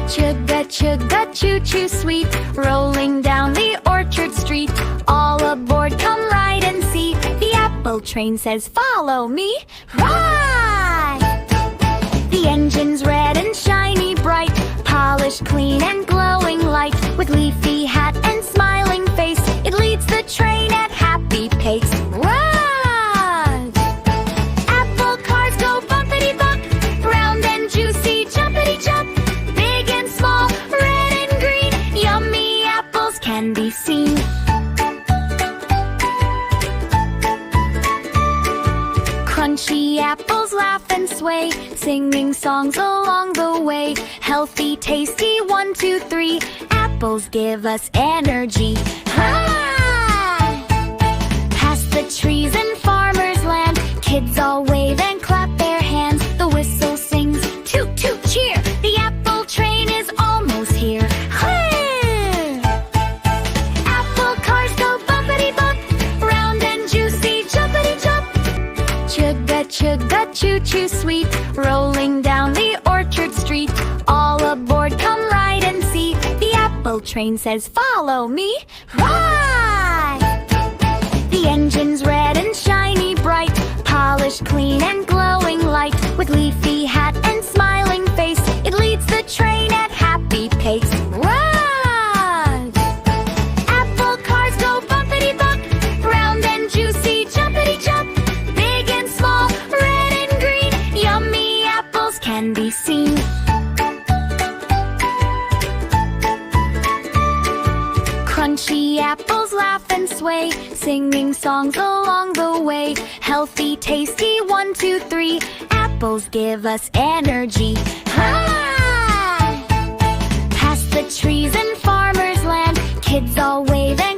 Chugga, chugga, choo-choo sweet, rolling down the orchard street. All aboard, come ride and see. The apple train says, follow me. Ride! The engine's red and shiny bright, polished, clean and glowing light. With leafy hat and smiling face, it leads the train at happy pace. Ride! Apple cars go bumpity-bump, round and juicy, jumpity-jump. Big and small, red and green, yummy apples can be seen. Crunchy apples laugh and sway, singing songs along the way. Healthy, tasty, 1, 2, 3. Apples give us energy. Hi! Past the trees in farmer's land, kids all wave and clap their hands. The whistle sings, toot toot cheer. The apple train is almost here. Hey! Apple cars go bumpity bump, round and juicy, jumpity jump. Chugga, chugga, choo-choo sweet, rolling down the orchard street. All aboard, come ride and see. The apple train says, follow me. Ride! The engine's red and shiny bright, polished, clean and glowing light. With leafy hat and smiling face, it leads the train at happy pace. Ride! Apple cars go bumpity bump, round and juicy, jumpity jump. Big and small, red and green, yummy apples can be seen. Crunchy apples laugh and sway, singing songs along the way. Healthy, tasty, 1, 2, 3. Apples give us energy. Hi! Past the trees in farmer's land, kids all wave and